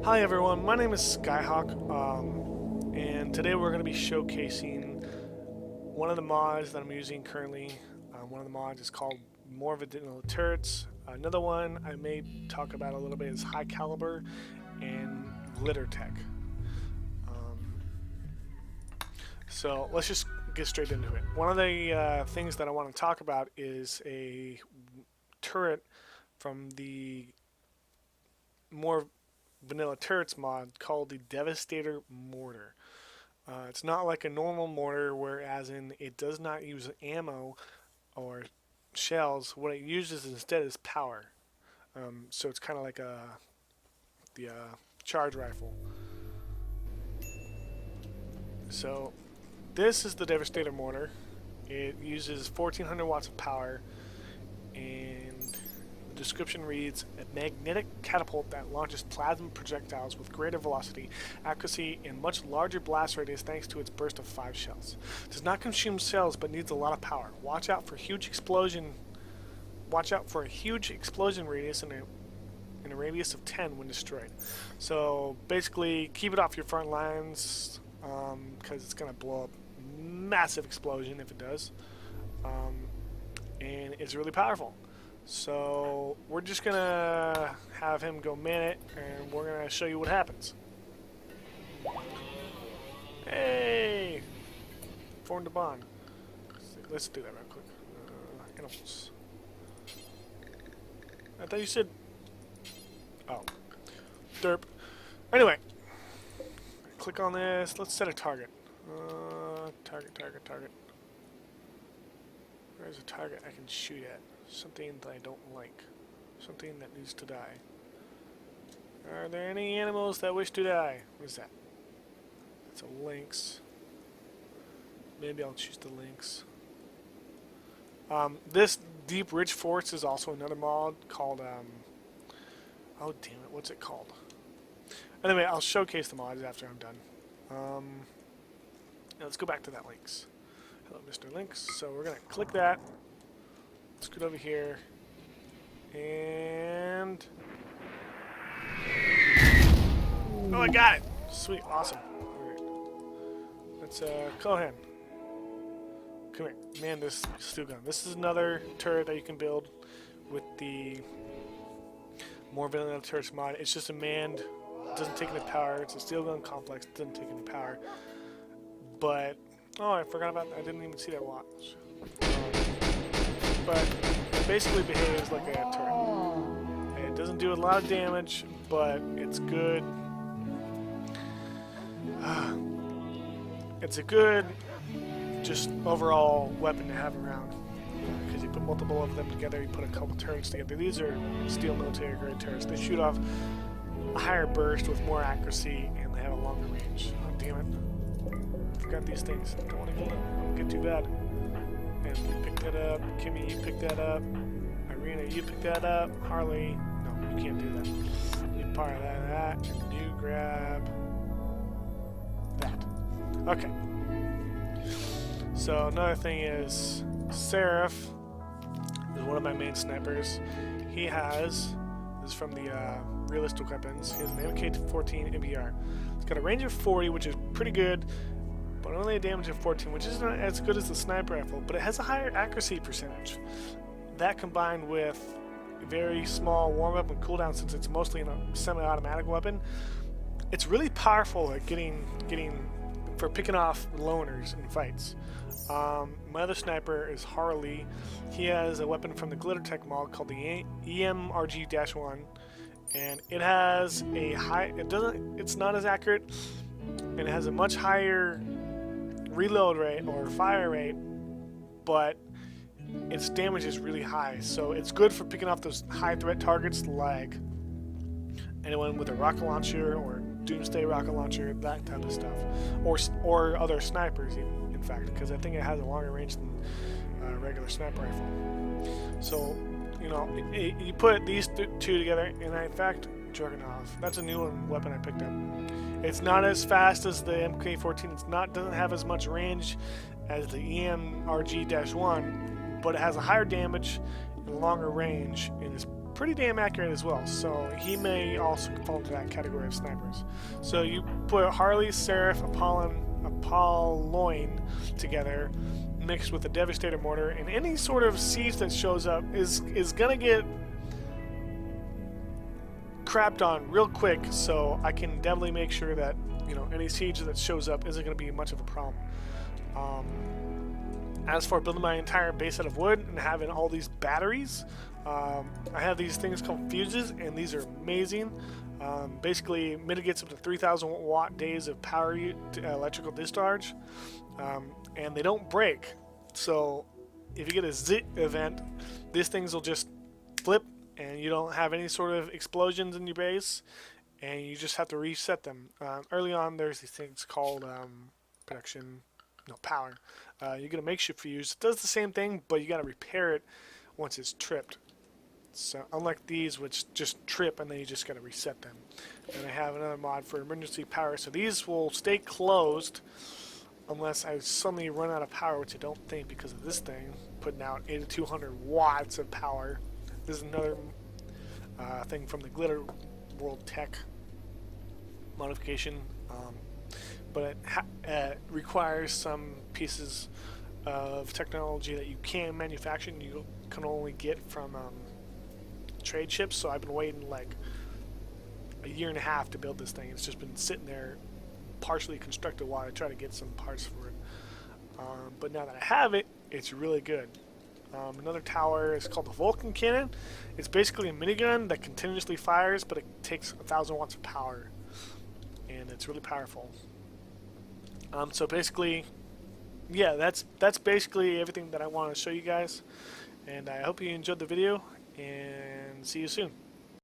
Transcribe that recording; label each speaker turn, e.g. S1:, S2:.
S1: Hi everyone, my name is Skyhawk, and today we're going to be showcasing one of the mods that I'm using currently. One of the mods is called More Vanilla Turrets. Another one I may talk about a little bit is High Caliber and Glitter Tech. Um, so let's just get straight into it. One of the things that I want to talk about is a turret from the More Vanilla Turrets mod called the Devastator Mortar. It's not like a normal mortar, whereas in it does not use ammo or shells. What it uses instead is power. So it's kind of like the charge rifle. So this is the Devastator Mortar. It uses 1400 watts of power, and the description reads, a magnetic catapult that launches plasma projectiles with greater velocity, accuracy, and much larger blast radius thanks to its burst of 5 shells. Does not consume shells but needs a lot of power. Watch out for a huge explosion radius in a radius of 10 when destroyed. So basically keep it off your front lines, because it's going to blow up. Massive explosion if it does. And it's really powerful. So we're just gonna have him go man it, and we're gonna show you what happens. Hey, formed a bond. Let's do that real quick. Animals. I thought you said. Oh, derp. Anyway, click on this. Let's set a target. Target. Where's a target I can shoot at? Something that I don't like. Something that needs to die. Are there any animals that wish to die? What is that? That's a lynx. Maybe I'll choose the lynx. This Deep Rich Forest is also another mod called, oh damn it, what's it called? Anyway, I'll showcase the mods after I'm done. Now let's go back to that lynx. Hello, Mr. Lynx. So we're gonna click that. Scoot over here, and oh, I got it! Sweet, awesome. All right. Let's go ahead. Come here, man. This steel gun. This is another turret that you can build with the More Vanilla Turrets mod. It's just a manned. It doesn't take any power. It's a steel gun complex. It doesn't take any power. But oh, I forgot about that. I didn't even see that watch. But it basically behaves like a turret. It doesn't do a lot of damage, but it's good. It's a good, just overall weapon to have around. Because you put multiple of them together, you put a couple turrets together. These are steel military grade turrets. They shoot off a higher burst with more accuracy, and they have a longer range. Oh, damn it. Forgot these things. Don't want to kill them. Don't get too bad. And you pick that up. Kimmy, you pick that up. Irina, you pick that up. Harley, no, you can't do that. You part that, and you grab that. Okay. So another thing is, Seraph is one of my main snipers. He has, this is from the realistic weapons, he has an MK14 MBR. It's got a range of 40, which is pretty good, but only a damage of 14, which isn't as good as the sniper rifle, but it has a higher accuracy percentage. That combined with a very small warm-up and cooldown, since it's mostly a semi-automatic weapon, it's really powerful at for picking off loners in fights. My other sniper is Harley. He has a weapon from the Glitter Tech mod called the EMRG-1, and it has a high. It's not as accurate, and it has a much higher reload rate or fire rate, but its damage is really high, so it's good for picking off those high threat targets like anyone with a rocket launcher or doomsday rocket launcher, that type of stuff, or other snipers even, in fact, because I think it has a longer range than a regular sniper rifle. So you know, you put these two together, and in fact, Juggernaut, that's a new weapon I picked up. It's not as fast as the MK14. Doesn't have as much range as the EMRG-1, but it has a higher damage and longer range, and is pretty damn accurate as well. So he may also fall into that category of snipers. So you put Harley, Seraph, Apolloin together, mixed with the Devastator Mortar, and any sort of siege that shows up is gonna get crapped on real quick. So I can definitely make sure that, you know, any siege that shows up isn't gonna be much of a problem. As for building my entire base out of wood and having all these batteries, I have these things called fuses, and these are amazing. Basically mitigates up to 3,000 watt days of power electrical discharge, and they don't break. So if you get a zit event, these things will just flip, and you don't have any sort of explosions in your base, and you just have to reset them. Early on, there's these things called power. You get a makeshift fuse. It does the same thing, but you got to repair it once it's tripped. So unlike these, which just trip and then you just got to reset them. And I have another mod for emergency power. So these will stay closed unless I suddenly run out of power, which I don't think because of this thing putting out 8,200 watts of power. This is another thing from the Glitter World Tech modification. But it requires some pieces of technology that you can manufacture and you can only get from trade ships. So I've been waiting like a year and a half to build this thing. It's just been sitting there partially constructed while I try to get some parts for it. But now that I have it, it's really good. Another tower is called the Vulcan Cannon. It's basically a minigun that continuously fires, but it takes 1,000 watts of power, and it's really powerful. So basically, yeah, that's basically everything that I want to show you guys, and I hope you enjoyed the video, and see you soon.